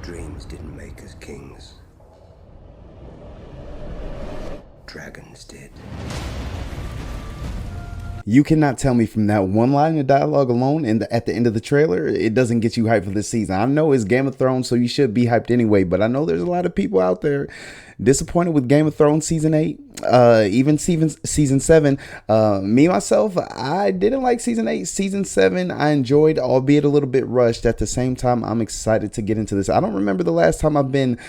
Dreams didn't make us kings. Dragons did. You cannot tell me from that one line of dialogue alone and at the end of the trailer, it doesn't get you hyped for this season. I know it's Game of Thrones, so you should be hyped anyway, but I know there's a lot of people out there disappointed with Game of Thrones season 8, even season 7. Me, myself, I didn't like season 8. Season 7, I enjoyed, albeit a little bit rushed. At the same time, I'm excited to get into this. I don't remember the last time I've been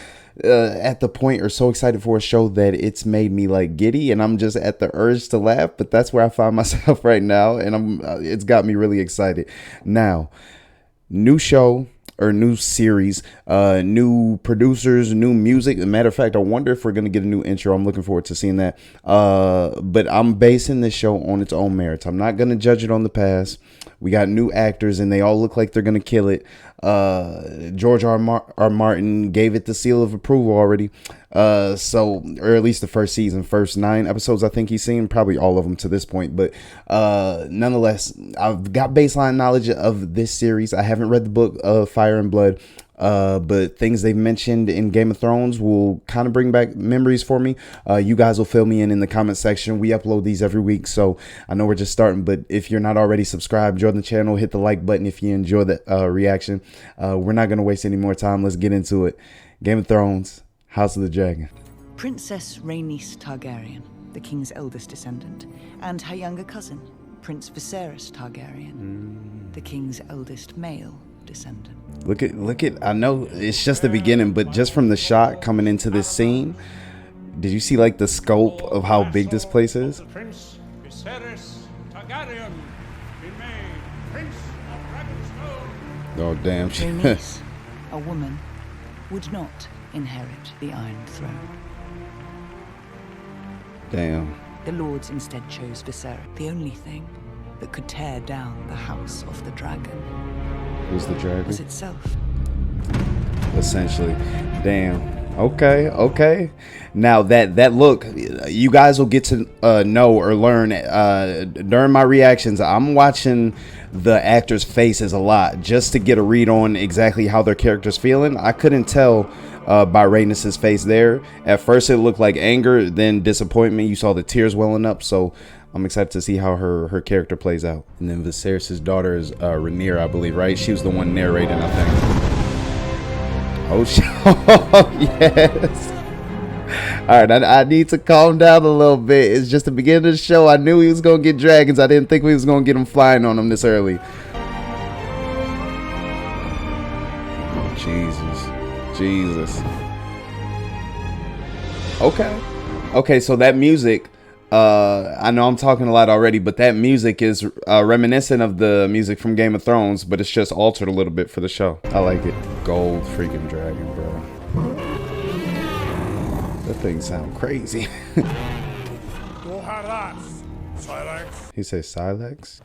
at the point or so excited for a show that it's made me like giddy and I'm just at the urge to laugh, but that's where I find myself right now, and it's got me really excited. Now, new show or new series, new producers, new music. As a matter of fact, I wonder if we're gonna get a new intro. I'm looking forward to seeing that. But I'm basing this show on its own merits. I'm not gonna judge it on the past. We got new actors and they all look like they're gonna kill it. George R. Martin gave it the seal of approval already. So, or at least the first season, first 9 episodes, I think he's seen, probably all of them to this point. But nonetheless, I've got baseline knowledge of this series. I haven't read the book of Fire and Blood, but things they've mentioned in Game of Thrones will kind of bring back memories for me. You guys will fill me in the comment section. We upload these every week, so I know we're just starting, but if you're not already subscribed, join the channel, hit the like button if you enjoy the reaction. We're not going to waste any more time. Let's get into it. Game of Thrones, House of the Dragon. Princess Rhaenys Targaryen, the king's eldest descendant, and her younger cousin, Prince Viserys Targaryen, the king's eldest male descendant. Look at, I know it's just the beginning, but just from the shot coming into this scene, did you see like the scope of how big this place is? Prince Viserys Targaryen be made Prince of Dragonstone. Oh, damn. Rhaenys, a woman, would not inherit the Iron Throne. Damn. The lords instead chose Viserys, the only thing that could tear down the House of the Dragon. Who's the dragon? Was itself. Essentially. Damn. Okay. Now that look, you guys will get to know or learn during my reactions. I'm watching the actors' faces a lot just to get a read on exactly how their character's feeling. I couldn't tell by Rhaenys' face there. At first it looked like anger, then disappointment. You saw the tears welling up, so I'm excited to see how her character plays out. And then Viserys' daughter is Rhaenyra, I believe, right? She was the one narrating, I think. Oh, yes. All right, I need to calm down a little bit. It's just the beginning of the show. I knew he was going to get dragons. I didn't think we was going to get them flying on him this early. Jesus. Okay, so that music, I know I'm talking a lot already, but that music is reminiscent of the music from Game of Thrones, but it's just altered a little bit for the show. I like it. Gold freaking dragon, bro. That thing sound crazy. He says Silex?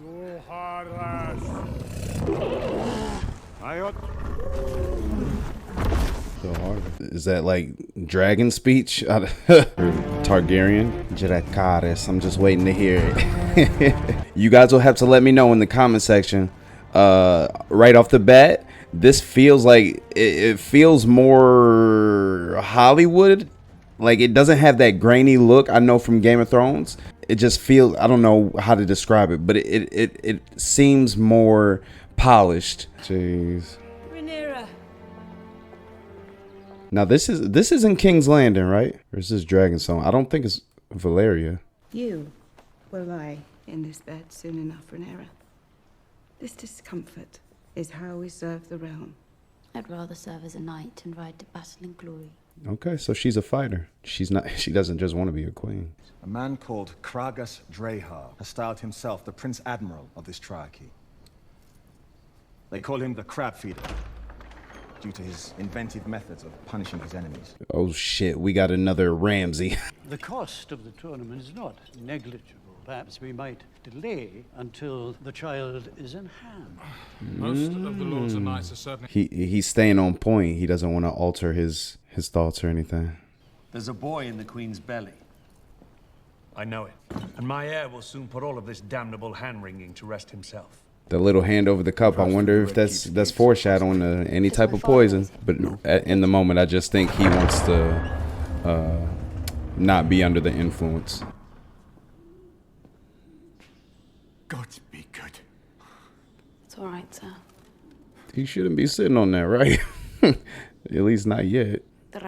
Is that like dragon speech? Or Targaryen? Dracarys. I'm just waiting to hear it. You guys will have to let me know in the comment section. Right off the bat, this feels like it feels more Hollywood. Like, it doesn't have that grainy look I know from Game of Thrones. It just feels, I don't know how to describe it, but it seems more polished. Jeez. Rhaenyra. Now this isn't King's Landing, right? Or is this Dragonstone? I don't think it's Valeria. You will lie in this bed soon enough, Rhaenyra. This discomfort is how we serve the realm. I'd rather serve as a knight and ride to battle in glory. Okay, so she's a fighter. She doesn't just want to be a queen. A man called Kragas Drehar has styled himself the Prince Admiral of this triarchy. They call him the Crab Feeder, due to his inventive methods of punishing his enemies. Oh shit, we got another Ramsay. The cost of the tournament is not negligible. Perhaps we might delay until the child is in hand. Most of the lords and knights are certainly... He's staying on point. He doesn't want to alter his thoughts or anything. There's a boy in the Queen's belly. I know it. And my heir will soon put all of this damnable hand-wringing to rest himself. The little hand over the cup. I wonder if that's foreshadowing to any type of poison. But in the moment, I just think he wants to not be under the influence. God be good. It's all right, sir. He shouldn't be sitting on that, right? At least not yet. You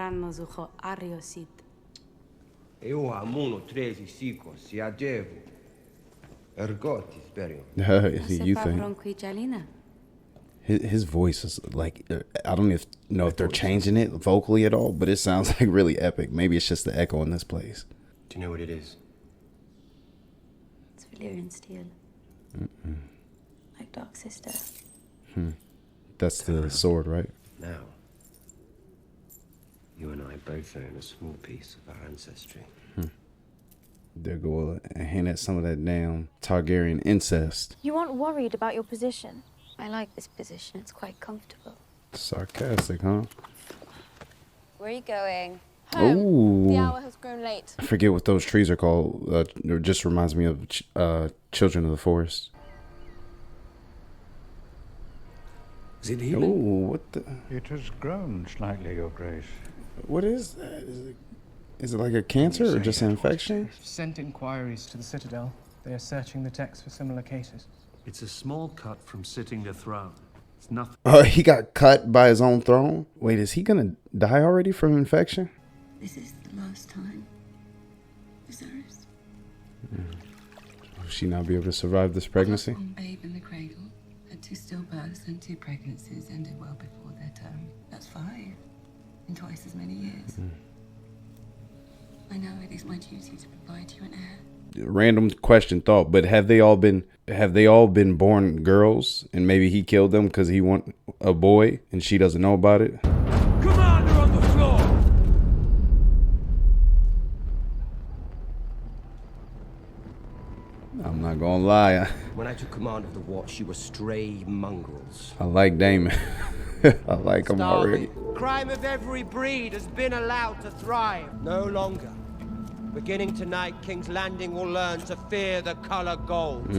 think his voice is like, I don't even know if they're changing it vocally at all, but it sounds like really epic. Maybe it's just the echo in this place. Do you know what it is? It's Valyrian steel. Like Dark Sister. That's the sword, right? Now, you and I both own a small piece of our ancestry. There go a hint at some of that damn Targaryen incest. You aren't worried about your position? I like this position. It's quite comfortable. Sarcastic, huh? Where are you going? Home. Ooh. The hour has grown late. I forget what those trees are called. It just reminds me of Children of the Forest. Is it healing? Oh, what the? It has grown slightly, Your Grace. What is that? Is it like a cancer or just an infection? Sent inquiries to the Citadel. They are searching the text for similar cases. It's a small cut from sitting a throne. It's nothing. Oh, he got cut by his own throne? Wait, is he gonna die already from infection? This is the last time. Viserys. Will she not be able to survive this pregnancy? One babe in the cradle, had 2 stillbirths and 2 pregnancies ended well before their term. That's 5 in twice as many years. I know it is my duty to provide you an heir. Random question thought, but have they all been born girls and maybe he killed them because he want a boy and she doesn't know about it? Commander on the floor! I'm not gonna lie. When I took command of the watch, you were stray mongrels. I like Damon. I like him already. Crime of every breed has been allowed to thrive. No longer. Beginning tonight, King's Landing will learn to fear the color gold.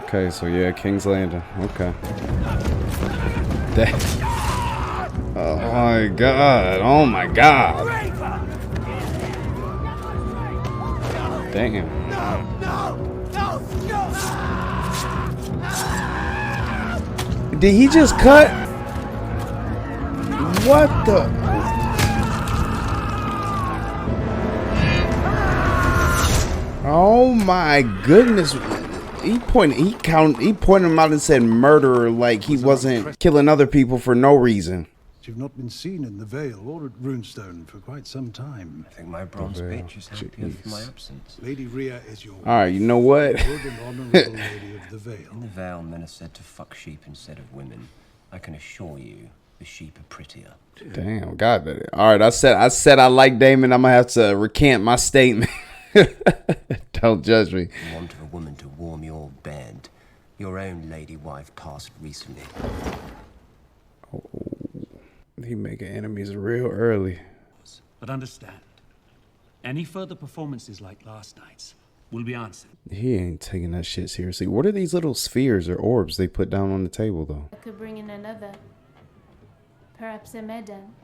Okay, so yeah, King's Landing. Okay. Oh my god. Oh my god. Damn. Did he just cut? What the? Oh my goodness. He pointed him out and said murderer like he wasn't killing other people for no reason. You've not been seen in the Vale or at Runestone for quite some time. I think my bronze bitch is happier for my absence. Lady Rhea is your Alright, you know what? good and honorable lady of the Vale. In the Vale, men are said to fuck sheep instead of women. I can assure you, the sheep are prettier. Damn, God. Alright, I said I like Damon. I'm gonna have to recant my statement. Don't judge me. You want a woman to warm your bed. Your own lady wife passed recently. Oh, he making enemies real early. But understand, any further performances like last night's will be answered. He ain't taking that shit seriously. What are these little spheres or orbs they put down on the table, though? I could bring in another. Perhaps a Medan.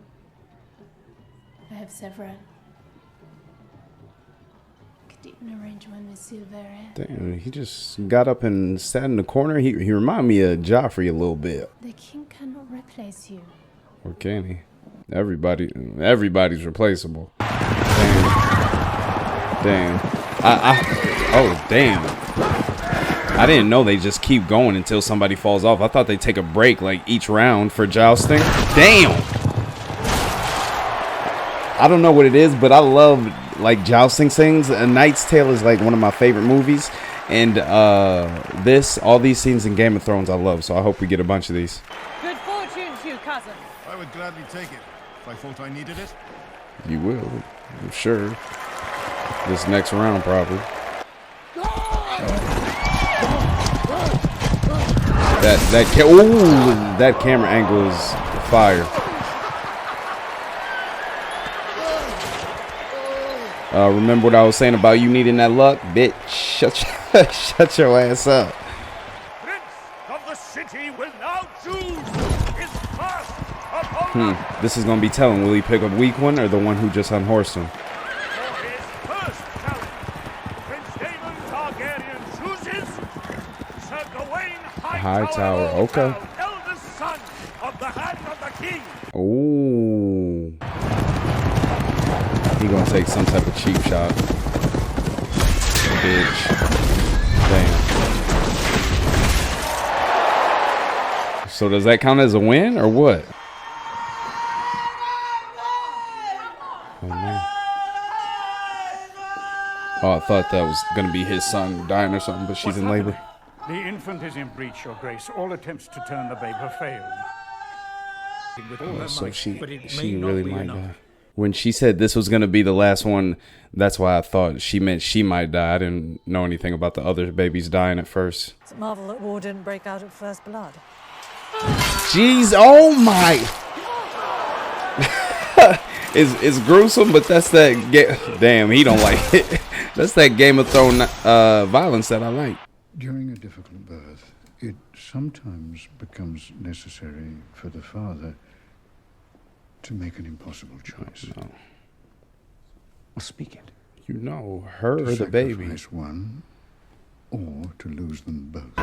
I have several. Could even arrange one with Silveria. Damn, he just got up and sat in the corner. He reminded me of Joffrey a little bit. The king cannot replace you. Or can he? Everybody's replaceable. Damn. Oh, damn. I didn't know they just keep going until somebody falls off. I thought they take a break like each round for jousting. Damn. I don't know what it is, but I love like jousting scenes. A Knight's Tale is like one of my favorite movies. And all these scenes in Game of Thrones I love. So I hope we get a bunch of these. Good fortune to you, cousin. I would gladly take it if I thought I needed it. You will, I'm sure. This next round, probably. That camera angle is fire. Remember what I was saying about you needing that luck, bitch? Shut your ass up. now choose his first opponent. This is gonna be telling. Will he pick a weak one or the one who just unhorsed him? For his first challenge, Prince Daemon Targaryen chooses Sir Gawain Hightower. Okay. eldest son of the Hand of the King. Oh. He gonna take some type of cheap shot. Bitch. Damn. So does that count as a win or what? Oh man. Oh, I thought that was gonna be his son dying or something, but she's in labor. The infant is in breach, Your Grace. All attempts to turn the babe have failed. Oh, so she really might die. When she said this was gonna be the last one, that's why I thought she meant she might die. I didn't know anything about the other babies dying at first. It's a marvel that war didn't break out at first blood. Jeez, oh my! It's gruesome, but that's that. Damn, he don't like it. That's that Game of Thrones violence that I like. During a difficult birth, it sometimes becomes necessary for the father to make an impossible choice. No. Well, speak it. You know, her or the baby. To sacrifice one, or to lose them both.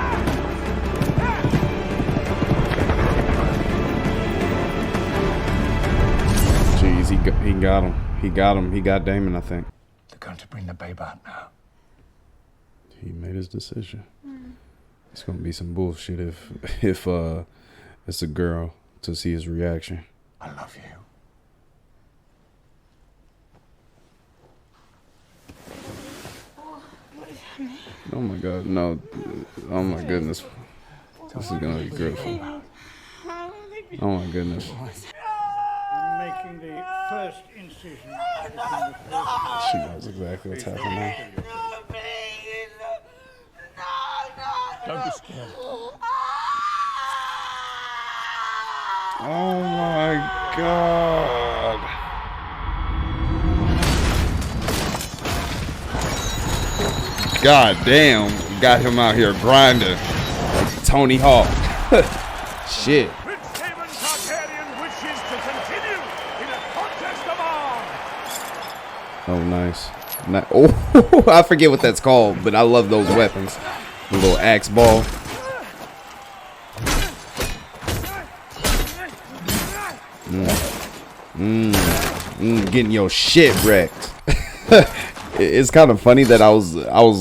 Jeez, he got him. He got him. He got Daemon, I think. They're going to bring the babe out now. He made his decision. It's gonna be some bullshit if it's a girl to see his reaction. I love you. Oh my god, no. Oh my goodness. This is gonna be dreadful. Oh my goodness. I'm making the first incision. She knows exactly what's happening now. Don't be scared. Oh my god. God damn, got him out here grinding like Tony Hawk. Shit. Prince Daemon Targaryen wishes to continue in a contest of arms. Oh, nice. Oh, I forget what that's called, but I love those weapons. The little axe ball. Getting your shit wrecked. It's kind of funny that I was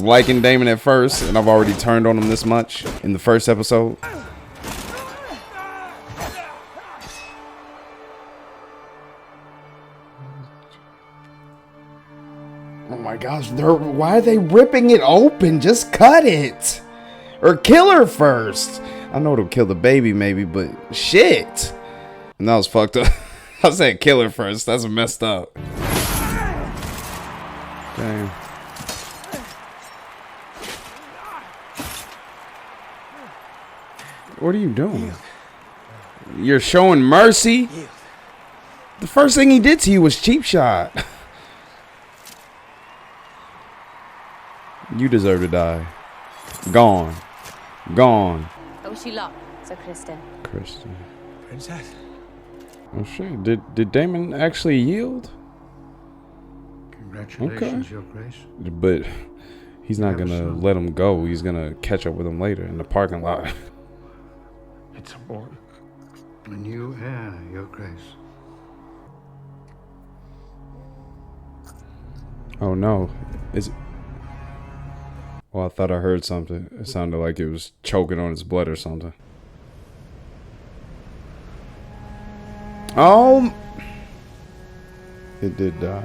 liking Daemon at first, and I've already turned on him this much in the first episode. Oh my gosh, why are they ripping it open? Just cut it. Or kill her first. I know it'll kill the baby maybe, but shit. And that was fucked up. I said kill her first. That's messed up. Damn. What are you doing? You're showing mercy? The first thing he did to you was cheap shot. You deserve to die. Gone. Gone. I wish you luck, Sir Kristen. Kristen. Princess? Oh shit. Did Daemon actually yield? Congratulations, Your Grace. But he's not gonna let him go. He's gonna catch up with him later in the parking lot. It's a boy. A new heir, Your Grace. Oh no. Is it? Well, I thought I heard something. It sounded like it was choking on his blood or something. Oh! It did die.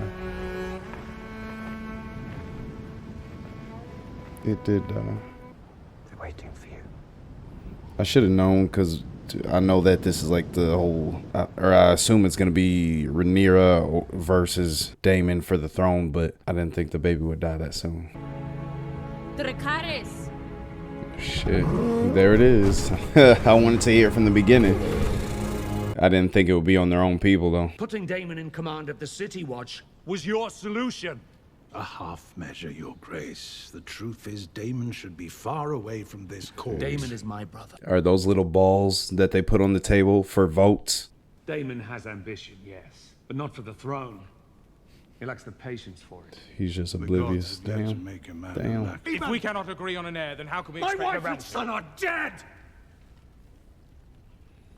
It did die. They're waiting for you. I should have known because I know that this is like the whole, or I assume it's going to be Rhaenyra versus Daemon for the throne, but I didn't think the baby would die that soon. Dracarys. Shit, there it is. I wanted to hear it from the beginning. I didn't think it would be on their own people though. Putting Daemon in command of the City Watch was your solution. A half measure, your grace. The truth is, Damon should be far away from this court. Damon is my brother. Are those little balls that they put on the table for votes? Damon has ambition, yes, but not for the throne. He lacks the patience for it. He's just oblivious. Damn. Damn. If we cannot agree on an heir, then how can we expect my wife and son are dead!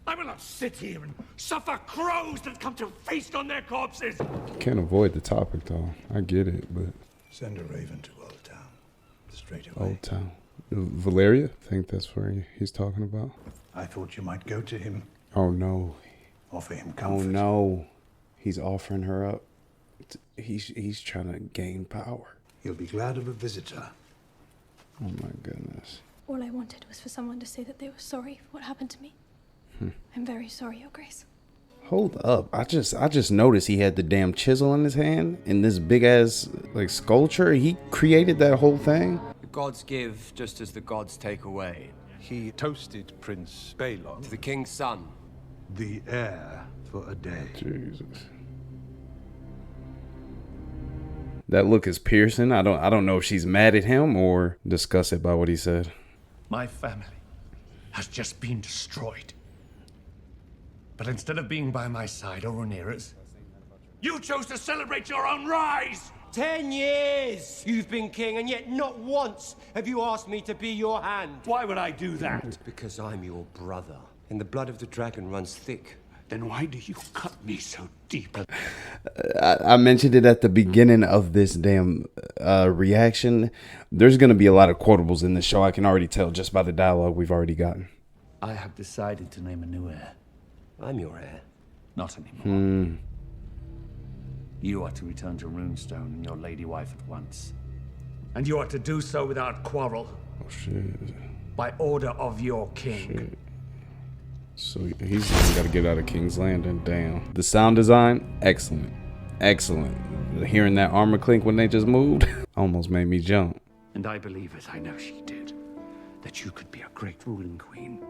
I will not sit here and suffer crows that come to feast on their corpses! Can't avoid the topic, though. I get it, but... Send a raven to Old Town. Straight away. Old Town. Valeria? I think that's where he's talking about. I thought you might go to him. Oh, no. Offer him comfort. Oh, no. He's offering her up. He's trying to gain power. He'll be glad of a visitor. Oh, my goodness. All I wanted was for someone to say that they were sorry for what happened to me. I'm very sorry, Your Grace. Hold up. I just noticed he had the damn chisel in his hand and this big ass like sculpture. He created that whole thing. The gods give just as the gods take away. He toasted Prince Balon, To the king's son. the heir, for a day. Jesus. That look is piercing. I don't know if she's mad at him or disgusted by what he said. My family has just been destroyed. But instead of being by my side or Rhaenyra's, you chose to celebrate your own rise! 10 years you've been king, and yet not once have you asked me to be your hand. Why would I do that? Because I'm your brother, and the blood of the dragon runs thick. Then why do you cut me so deep? I mentioned it at the beginning of this damn reaction. There's going to be a lot of quotables in this show. I can already tell just by the dialogue we've already gotten. I have decided to name a new heir. I'm your heir. Not anymore. You are to return to Runestone and your lady wife at once. And you are to do so without quarrel. Oh, shit. By order of your king. Shit. So he's got to get out of King's Landing. Damn. The sound design, excellent. Excellent. Hearing that armor clink when they just moved almost made me jump. And I believe, as I know she did, that you could be a great ruling queen.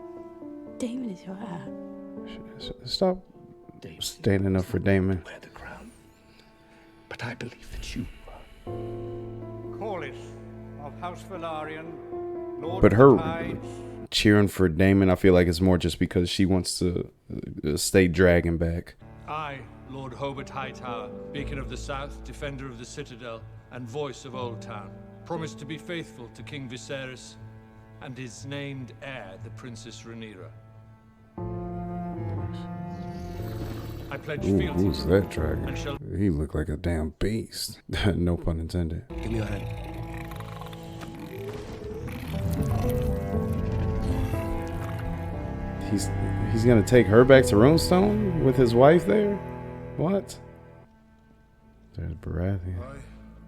Damon is your heir. Stop standing up for Damon. Wear the crown. But I believe that you Corliss of House Velaryon, Lord But of her the Tides. cheering for Damon, I feel like it's more just because she wants to stay dragon back. I, Lord Hobart Hightower, beacon of the south, defender of the citadel, and voice of Old Town, promise to be faithful to King Viserys and his named heir, the Princess Rhaenyra. I pledge Ooh, fealty who's to that and dragon? shall He looked like a damn beast. No pun intended. Give me your hand. He's gonna take her back to Runestone with his wife there? What? There's Baratheon. I,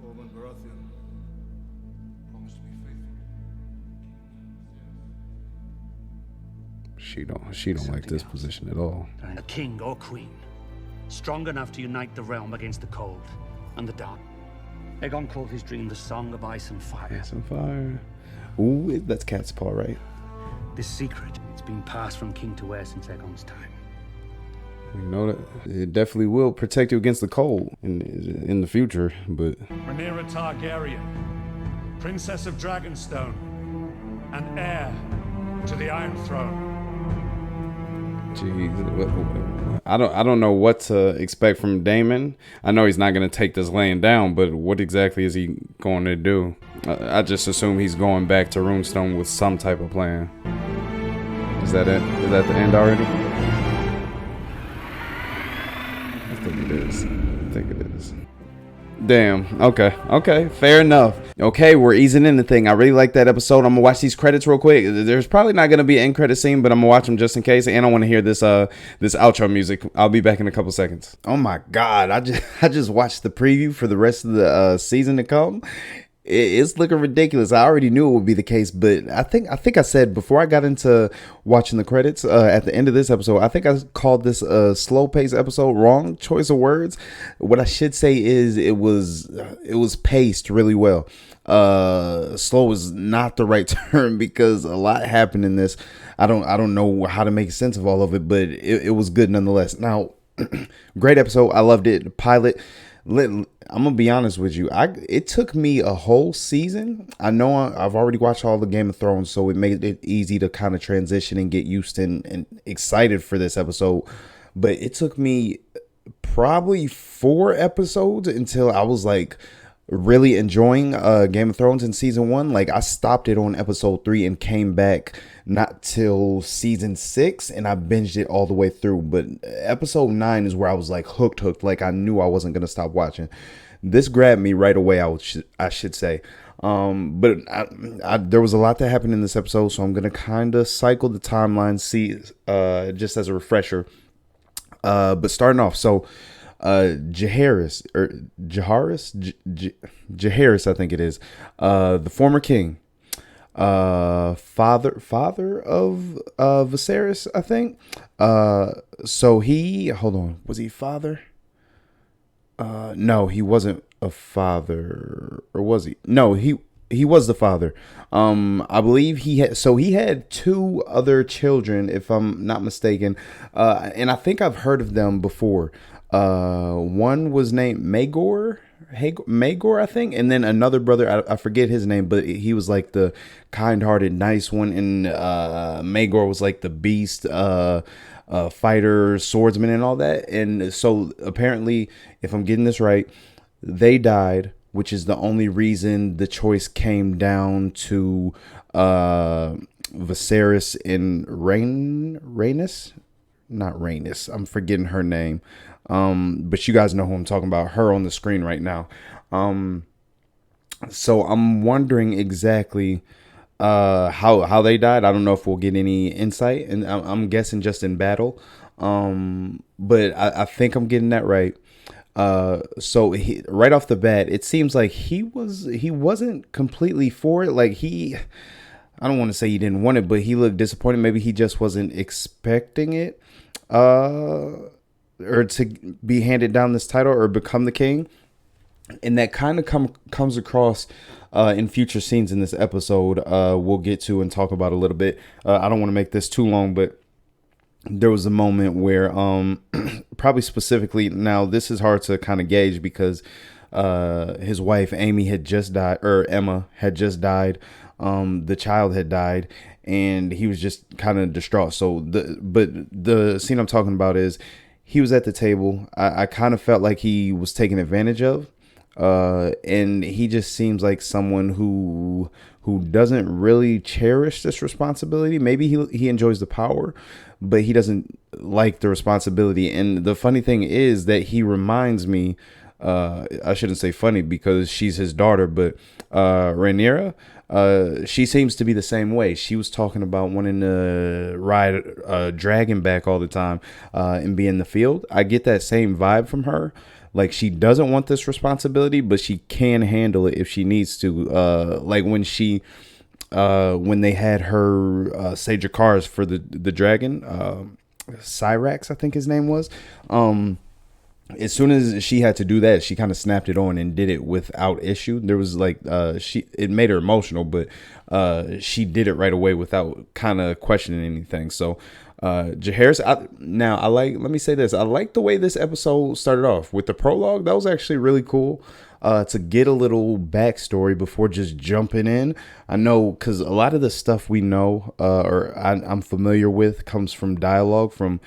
Ormond Baratheon, promise to be faithful. She don't like this position at all. a king or queen, strong enough to unite the realm against the cold and the dark. Aegon called his dream the Song of Ice and Fire. Ice and Fire. Ooh, that's Cat's Paw, right? This secret, it's been passed from king to heir since Aegon's time. We know that it definitely will protect you against the cold in the future, but Rhaenyra Targaryen, Princess of Dragonstone, and heir to the Iron Throne. jeez, I don't know what to expect from Damon. I know he's not going to take this laying down, but what exactly is he going to do? I just assume he's going back to Runestone with some type of plan. Is that it? Is that the end already? I think it is. I think it is. Damn. Okay. Fair enough. Okay, we're easing in the thing. I really like that episode. I'm gonna watch these credits real quick. There's probably not gonna be an end credit scene, but I'm gonna watch them just in case. And I want to hear this this outro music. I'll be back in a couple seconds. Oh my god! I just watched the preview for the rest of the season to come. It's looking ridiculous. I already knew it would be the case, but I think I said before I got into watching the credits at the end of this episode, I think I called this a slow paced episode. Wrong choice of words. What I should say is it was paced really well. Slow is not the right term because a lot happened in this. I don't know how to make sense of all of it, but it was good nonetheless. Now, great episode. I loved it. Pilot. I'm gonna be honest with you. It took me a whole season. I know I've already watched all the Game of Thrones, so it made it easy to kind of transition and get used to and excited for this episode. But it took me probably 4 episodes until I was like really enjoying Game of Thrones in season 1. Like I stopped it on episode 3 and came back not till season 6, and I binged it all the way through. But episode 9 is where I was like hooked. Like I knew I wasn't gonna stop watching. This grabbed me right away, I should say. But there was a lot that happened in this episode, so I'm gonna kind of cycle the timeline, see just as a refresher. But starting off, so Jaehaerys, I think it is, the former king, father of Viserys, I think. So hold on, was he father? No, he wasn't a father, or was he? No, he was the father. I believe he had 2 other children, if I'm not mistaken. And I think I've heard of them before. One was named Maegor, I think, and then another brother, I forget his name, but he was like the kind-hearted, nice one, and Maegor was like the beast, fighter, swordsman, and all that. And so apparently, if I'm getting this right, they died, which is the only reason the choice came down to Viserys and Rhaenys. Not Rhaenys. I'm forgetting her name. But you guys know who I'm talking about. Her on the screen right now. So I'm wondering exactly how they died. I don't know if we'll get any insight, and I'm guessing just in battle. But I think I'm getting that right. So right off the bat, it seems like he wasn't completely for it. Like I don't want to say he didn't want it, but he looked disappointed. Maybe he just wasn't expecting it, or to be handed down this title or become the king. And that kind of comes across in future scenes in this episode. We'll get to and talk about a little bit. I don't want to make this too long, but there was a moment where probably specifically, now this is hard to kind of gauge because his wife Amy had just died, or Emma had just died. The child had died, and he was just kind of distraught. So the scene I'm talking about is he was at the table. I kind of felt like he was taken advantage of. And he just seems like someone who doesn't really cherish this responsibility. Maybe he enjoys the power, but he doesn't like the responsibility. And the funny thing is that he reminds me, I shouldn't say funny because she's his daughter, but Rhaenyra, she seems to be the same way. She was talking about wanting to ride a dragon back all the time and be in the field. I get that same vibe from her. Like she doesn't want this responsibility, but she can handle it if she needs to. Like when they had her say Jakars for the dragon, Cyrax, I think his name was. As soon as she had to do that, she kind of snapped it on and did it without issue. There was like it made her emotional, but she did it right away without kind of questioning anything. So Jaehaerys, let me say this. I like the way this episode started off with the prologue. That was actually really cool to get a little backstory before just jumping in. I know because a lot of the stuff we know I'm familiar with comes from dialogue from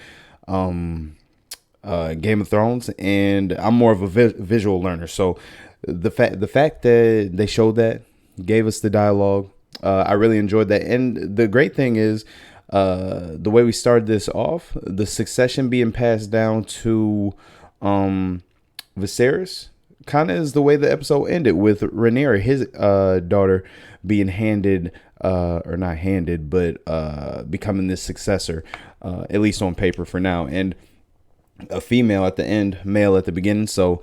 Game of Thrones, and I'm more of a visual learner. So the fact that they showed that, gave us the dialogue, I really enjoyed that. And the great thing is the way we started this off, the succession being passed down to Viserys, kind of is the way the episode ended, with Rhaenyra, his daughter, being handed or not handed, but becoming this successor, at least on paper for now. And a female at the end, male at the beginning. So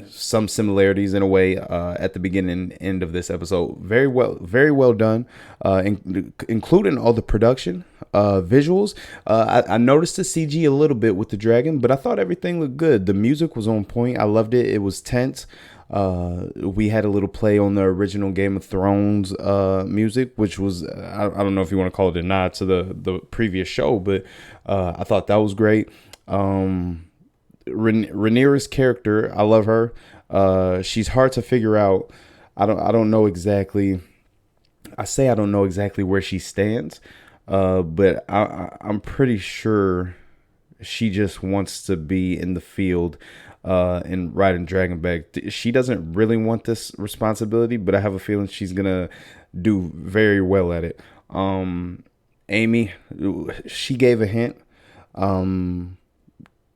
some similarities in a way at the beginning and end of this episode. Very well done, including all the production, visuals. I noticed the CG a little bit with the dragon, but I thought everything looked good. The music was on point. I loved it. It was tense. We had a little play on the original Game of Thrones music, which was I don't know if you want to call it a nod to the previous show, but I thought that was great. Rhaenyra's character, I love her. She's hard to figure out. I don't know exactly. I don't know exactly where she stands, but I'm pretty sure she just wants to be in the field and riding Dragonback. She doesn't really want this responsibility, but I have a feeling she's gonna do very well at it. Amy, she gave a hint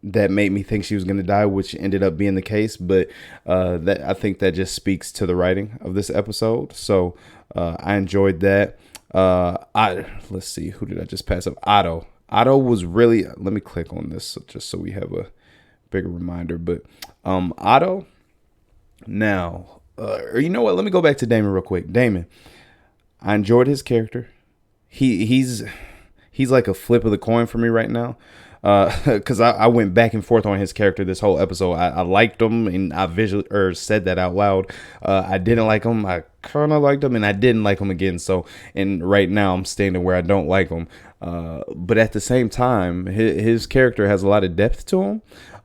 that made me think she was going to die, which ended up being the case. But that I think that just speaks to the writing of this episode. So I enjoyed that. Let's see, who did I just pass up? Otto. Otto was really. Let me click on this just so we have a bigger reminder. But Otto. Now, or you know what? Let me go back to Damon real quick. Damon, I enjoyed his character. He's like a flip of the coin for me right now. Because I went back and forth on his character this whole episode. I liked him, and I said that out loud. I didn't like him. I kind of liked him, and I didn't like him again. So, and right now I'm standing where I don't like him. But at the same time, his character has a lot of depth to him,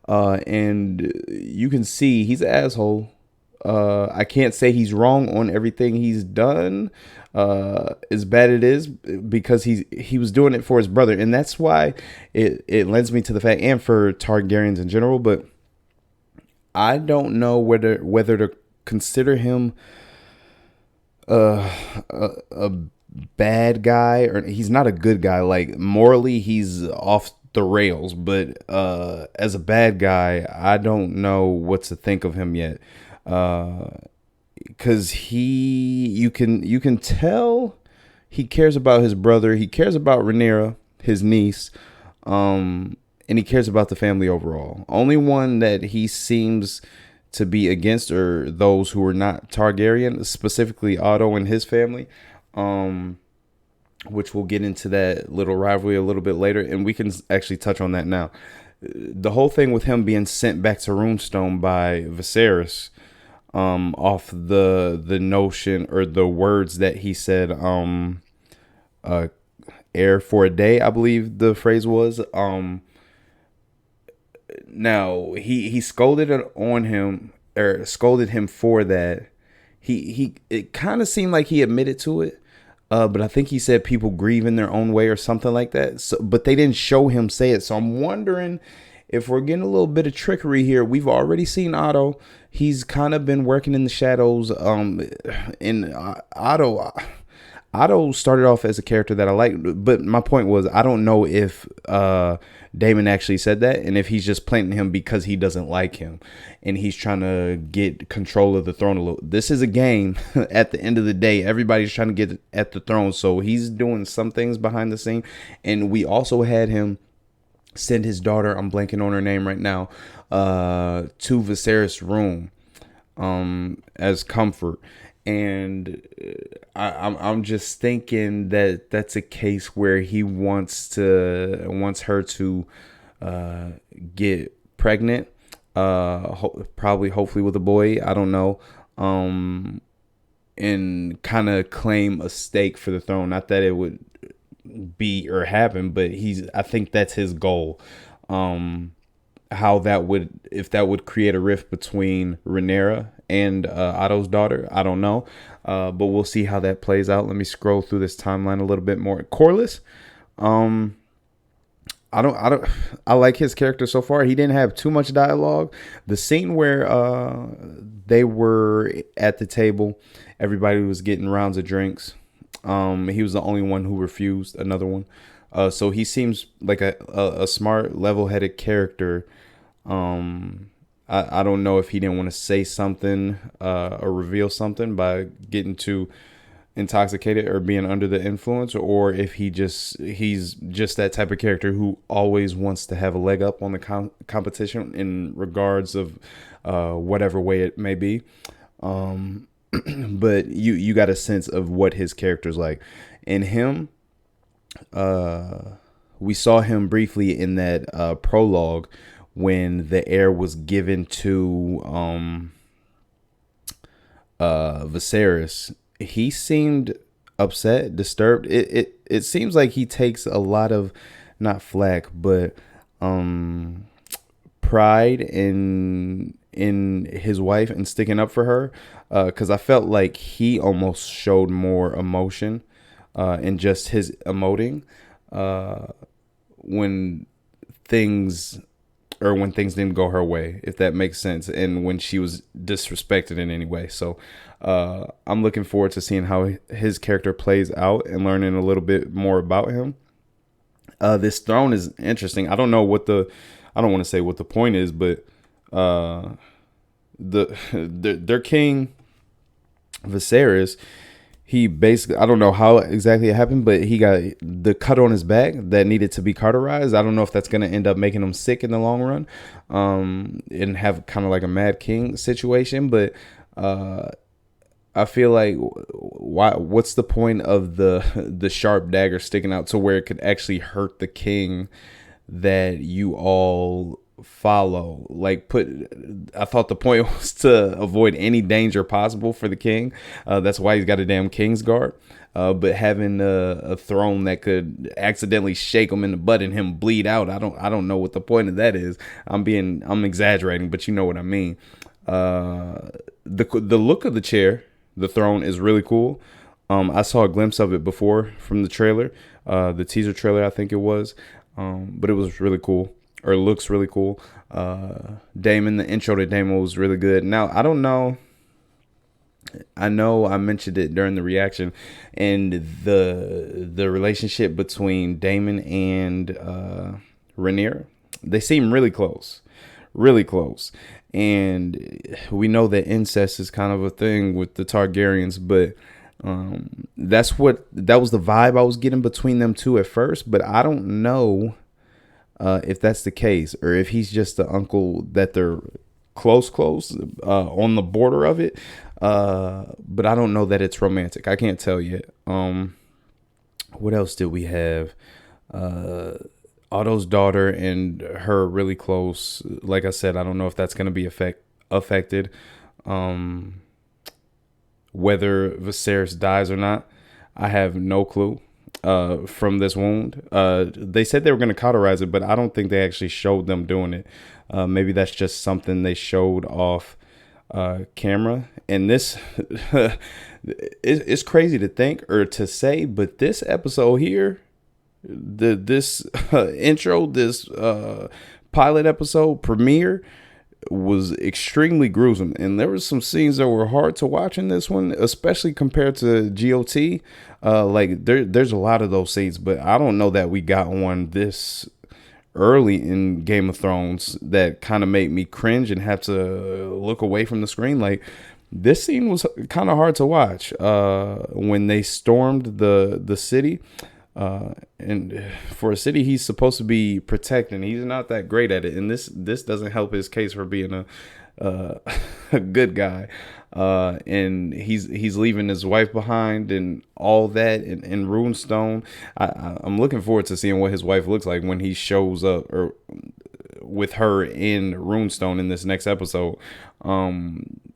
and you can see he's an asshole. I can't say he's wrong on everything he's done. As bad it is, because he was doing it for his brother, and that's why it lends me to the fact, and for Targaryens in general. But I don't know whether to consider him a bad guy, or he's not a good guy. Like morally, he's off the rails, but as a bad guy, I don't know what to think of him yet. Because you can tell he cares about his brother. He cares about Rhaenyra, his niece, and he cares about the family overall. Only one that he seems to be against are those who are not Targaryen, specifically Otto and his family, which we'll get into that little rivalry a little bit later, and we can actually touch on that now. The whole thing with him being sent back to Runestone by Viserys, off the notion or the words that he said, air for a day, I believe the phrase was. Now he scolded on him, or scolded him for that. It kind of seemed like he admitted to it, but I think he said people grieve in their own way or something like that. So, but they didn't show him say it. So I'm wondering if we're getting a little bit of trickery here. We've already seen Otto. He's kind of been working in the shadows. And Otto started off as a character that I liked, but my point was, I don't know if Damon actually said that, and if he's just planting him because he doesn't like him, and he's trying to get control of the throne a little. This is a game. At the end of the day, everybody's trying to get at the throne, so he's doing some things behind the scene. And we also had him send his daughter, I'm blanking on her name right now, to Viserys' room as comfort. And I'm just thinking that that's a case where he wants her to get pregnant, hopefully with a boy, I don't know, and kind of claim a stake for the throne. Not that it would be or happen, but I think that's his goal. How that would, if that would create a rift between Rhaenyra and Otto's daughter, I don't know, but we'll see how that plays out. Let me scroll through this timeline a little bit more. Corlys, I like his character so far. He didn't have too much dialogue. The scene where they were at the table, everybody was getting rounds of drinks. He was the only one who refused another one. So he seems like a smart, level-headed character. I don't know if he didn't want to say something or reveal something by getting too intoxicated or being under the influence, or if he's just that type of character who always wants to have a leg up on the competition in regards of whatever way it may be. But you got a sense of what his character's like. In him, we saw him briefly in that prologue when the heir was given to Viserys. He seemed upset, disturbed. It seems like he takes a lot of, not flack, but pride in his wife and sticking up for her, because I felt like he almost showed more emotion in just his emoting when things didn't go her way, if that makes sense, and when she was disrespected in any way. So I'm looking forward to seeing how his character plays out and learning a little bit more about him. This throne is interesting. I don't want to say what the point is, but their king Viserys, he basically, I don't know how exactly it happened, but he got the cut on his back that needed to be cauterized. I don't know if that's going to end up making him sick in the long run, and have kind of like a Mad King situation. But I feel like what's the point of the sharp dagger sticking out to where it could actually hurt the king that you all follow? Like, I thought the point was to avoid any danger possible for the king. That's why he's got a damn King's Guard. But having a throne that could accidentally shake him in the butt and him bleed out, I don't know what the point of that is. I'm exaggerating, but you know what I mean. The look of the chair, the throne, is really cool. I saw a glimpse of it before from the trailer, the teaser trailer, I think it was. But it was really cool, or looks really cool. Daemon, the intro to Daemon was really good. Now, I don't know. I know I mentioned it during the reaction, and the relationship between Daemon and Rhaenyra, they seem really close, really close. And we know that incest is kind of a thing with the Targaryens, but that was the vibe I was getting between them two at first. But I don't know if that's the case, or if he's just the uncle that they're close on the border of it. But I don't know that it's romantic. I can't tell yet. What else did we have? Otto's daughter and her really close. Like I said, I don't know if that's going to be affected. Whether Viserys dies or not, I have no clue from this wound. They said they were going to cauterize it, but I don't think they actually showed them doing it. Maybe that's just something they showed off camera. And this it's crazy to think or to say, but this episode here, this intro, this pilot episode premiere, was extremely gruesome, and there were some scenes that were hard to watch in this one, especially compared to GOT. Like there's a lot of those scenes, but I don't know that we got one this early in Game of Thrones that kind of made me cringe and have to look away from the screen. Like, this scene was kind of hard to watch when they stormed the city. And for a city he's supposed to be protecting, he's not that great at it, and this doesn't help his case for being a good guy. And he's leaving his wife behind and all that in Runestone. I'm looking forward to seeing what his wife looks like when he shows up, or with her in Runestone in this next episode.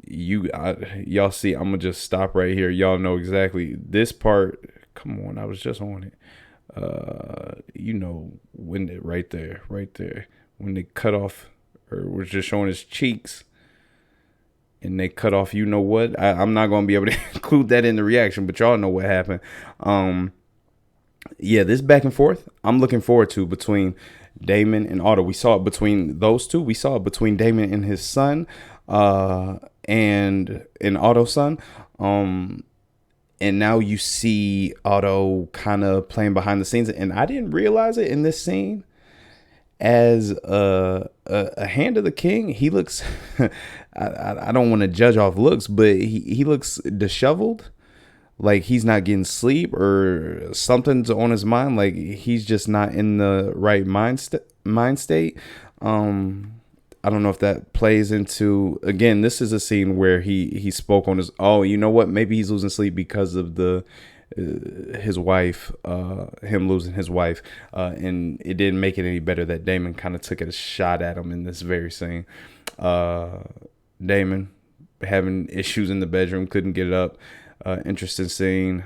Y'all see, I'm gonna just stop right here. Y'all know exactly this part. Come on, I was just on it. When it right there, when they cut off, or was just showing his cheeks, and they cut off, you know what? I'm not gonna be able to include that in the reaction, but y'all know what happened. Yeah, this back and forth, I'm looking forward to between Daemon and Otto. We saw it between those two. We saw it between Daemon and his son, and Otto's son. And now you see Otto kind of playing behind the scenes. And I didn't realize it in this scene. As a hand of the king, he looks, I don't want to judge off looks, but he looks disheveled. Like he's not getting sleep, or something's on his mind. Like he's just not in the right mind state. I don't know if that plays into, again, this is a scene where he spoke on his, you know what? Maybe he's losing sleep because of his wife, him losing his wife. And it didn't make it any better that Daemon kind of took a shot at him in this very scene. Daemon having issues in the bedroom, couldn't get it up. Interesting scene.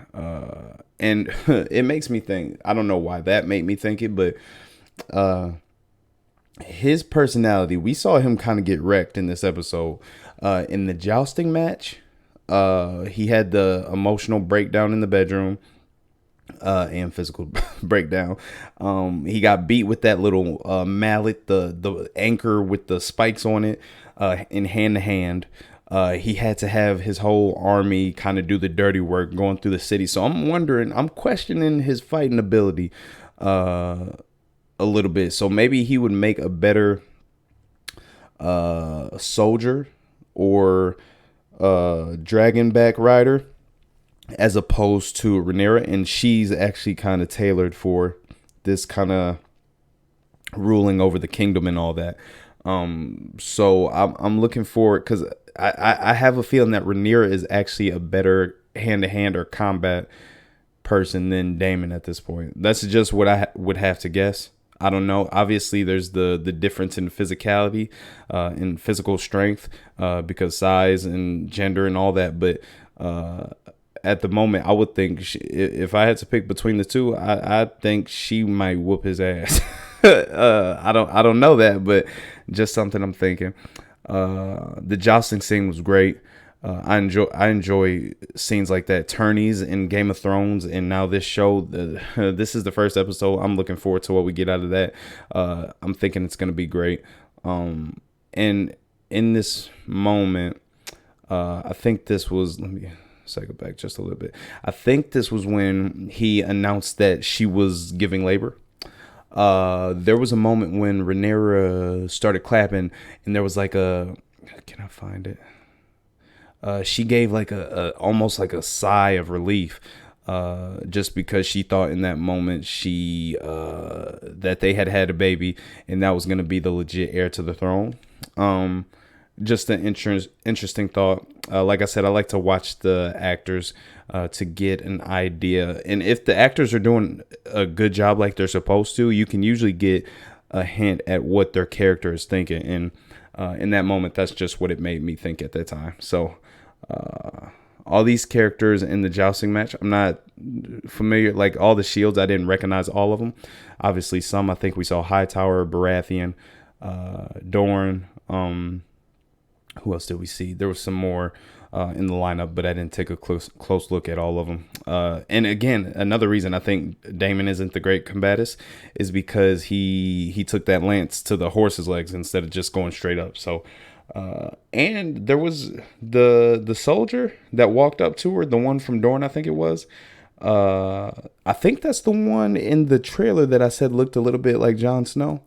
And it makes me think, I don't know why that made me think it, but his personality, we saw him kind of get wrecked in this episode. In the jousting match, he had the emotional breakdown in the bedroom, and physical breakdown. He got beat with that little mallet, the anchor with the spikes on it, in hand to hand. He had to have his whole army kind of do the dirty work going through the city. So I'm questioning his fighting ability a little bit. So maybe he would make a better soldier or dragonback rider as opposed to Rhaenyra, and she's actually kind of tailored for this kind of ruling over the kingdom and all that. So I'm looking forward, because I have a feeling that Rhaenyra is actually a better hand-to-hand or combat person than Daemon at this point. That's just what I would have to guess. I don't know. Obviously, there's the difference in physicality, in physical strength, because size and gender and all that. But at the moment, I would think if I had to pick between the two, I think she might whoop his ass. I don't know that, but just something I'm thinking. The jousting scene was great. I enjoy scenes like that, tourneys in Game of Thrones, and now this show. This is the first episode. I'm looking forward to what we get out of that. I'm thinking it's gonna be great. And in this moment, I think this was. Let me cycle back just a little bit. I think this was when he announced that she was giving labor. There was a moment when Rhaenyra started clapping, and there was like a. Can I find it? She gave like a almost like a sigh of relief, just because she thought in that moment that they had a baby, and that was going to be the legit heir to the throne. Just an interesting thought. Like I said, I like to watch the actors to get an idea, and if the actors are doing a good job like they're supposed to, you can usually get a hint at what their character is thinking. And in that moment, that's just what it made me think at that time. So all these characters in the jousting match, I'm not familiar. Like all the shields, I didn't recognize all of them. Obviously, some I think we saw Hightower, Baratheon, Dorne. Who else did we see? There was some more in the lineup, but I didn't take a close look at all of them. And again, another reason I think Daemon isn't the great combatus is because he took that lance to the horse's legs instead of just going straight up. So, and there was the soldier that walked up to her, the one from Dorne, I think it was. I think that's the one in the trailer that I said looked a little bit like Jon Snow.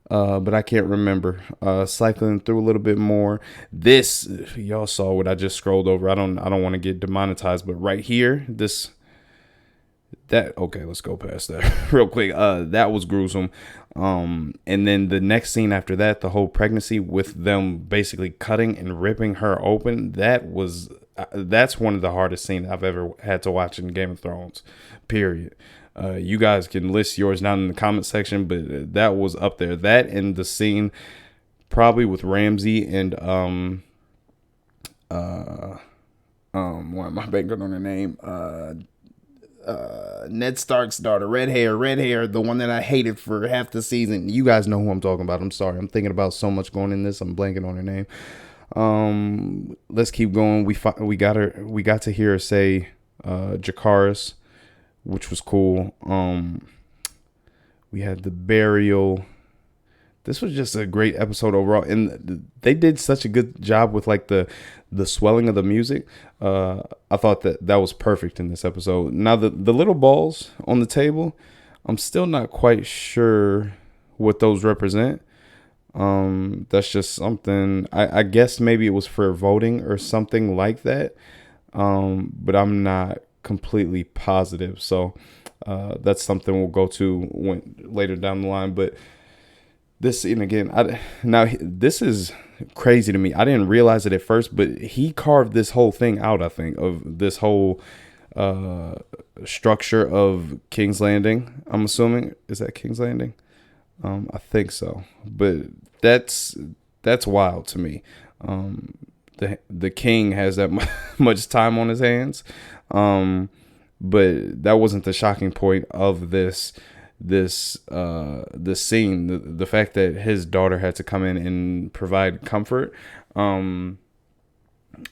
But I can't remember. Cycling through a little bit more. This, y'all saw what I just scrolled over. I don't want to get demonetized, but right here, okay, let's go past that real quick. That was gruesome. And then the next scene after that, the whole pregnancy with them basically cutting and ripping her open. That's one of the hardest scenes I've ever had to watch in Game of Thrones, period. You guys can list yours down in the comment section, but that was up there. That and the scene probably with Ramsay and why am I banking on her name? Ned Stark's daughter, red hair, the one that I hated for half the season. You guys know who I'm talking about. I'm sorry, I'm thinking about so much going in this. I'm blanking on her name. Let's keep going. We got to hear her say Jacaerys, which was cool. We had the burial. This was just a great episode overall, and they did such a good job with like the swelling of the music. I thought that was perfect in this episode. Now the little balls on the table, I'm still not quite sure what those represent. That's just something, I guess maybe it was for voting or something like that. But I'm not completely positive. So that's something we'll go to later down the line. But this, and again, this is crazy to me. I didn't realize it at first, but he carved this whole thing out, I think, of this whole structure of King's Landing. I'm assuming, is that King's Landing? I think so, but that's wild to me. The king has that much time on his hands, but that wasn't the shocking point of this. this scene, the fact that his daughter had to come in and provide comfort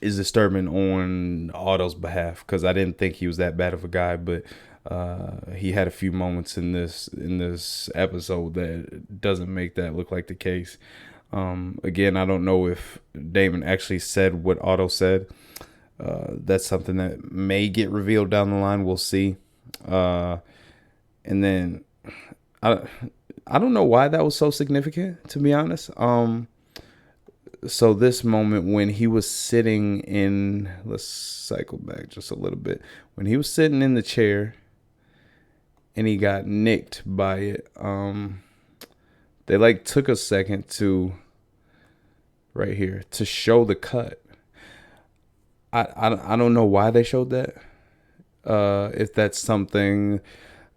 is disturbing on Otto's behalf, because I didn't think he was that bad of a guy, but he had a few moments in this episode that doesn't make that look like the case. Again, I don't know if Daemon actually said what Otto said. That's something that may get revealed down the line. We'll see. And then I don't know why that was so significant, to be honest. So this moment when he was sitting in, let's cycle back just a little bit. When he was sitting in the chair and he got nicked by it, they like took a second to, right here, to show the cut. I don't know why they showed that. If that's something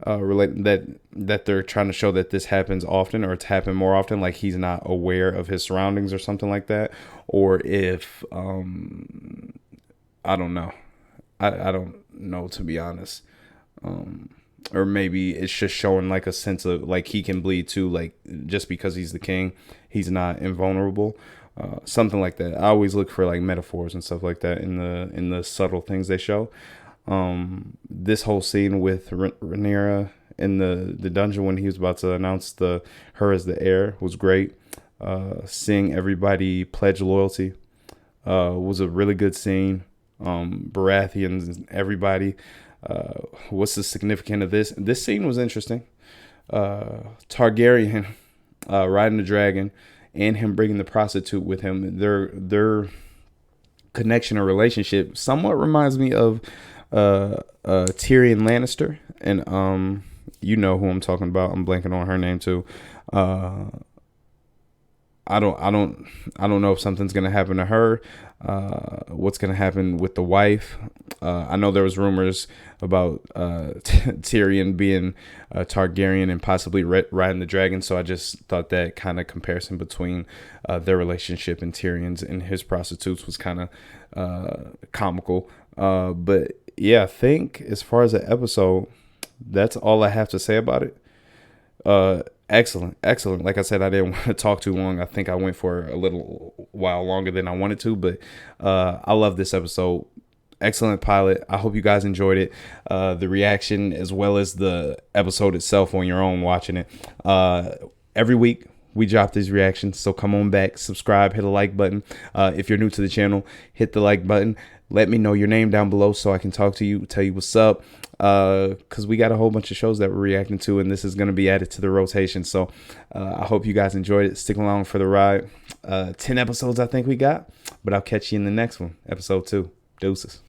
related that they're trying to show that this happens often, or it's happened more often, like he's not aware of his surroundings or something like that, or if I don't know. I don't know, to be honest. Or maybe it's just showing like a sense of like he can bleed too, like just because he's the king, he's not invulnerable. Something like that. I always look for like metaphors and stuff like that in the subtle things they show. This whole scene with Rhaenyra in the dungeon when he was about to announce her as the heir was great. Seeing everybody pledge loyalty was a really good scene. Baratheons, everybody. What's the significance of this? This scene was interesting. Targaryen riding the dragon and him bringing the prostitute with him. Their connection or relationship somewhat reminds me of Tyrion Lannister, and you know who I'm talking about. I'm blanking on her name too. I don't know if something's gonna happen to her. What's gonna happen with the wife? I know there was rumors about Tyrion being a Targaryen and possibly riding the dragon. So I just thought that kind of comparison between their relationship and Tyrion's and his prostitutes was kind of comical. But yeah, I think as far as the episode, that's all I have to say about it. Excellent. Like I said, I didn't want to talk too long. I think I went for a little while longer than I wanted to, but I love this episode. Excellent pilot. I hope you guys enjoyed it. The reaction as well as the episode itself on your own watching it. Every week we drop these reactions, so come on back, subscribe, hit a like button. If you're new to the channel, hit the like button. Let me know your name down below so I can talk to you, tell you what's up. Because we got a whole bunch of shows that we're reacting to, and this is going to be added to the rotation. So I hope you guys enjoyed it. Stick along for the ride. 10 episodes I think we got, but I'll catch you in the next one, episode 2. Deuces.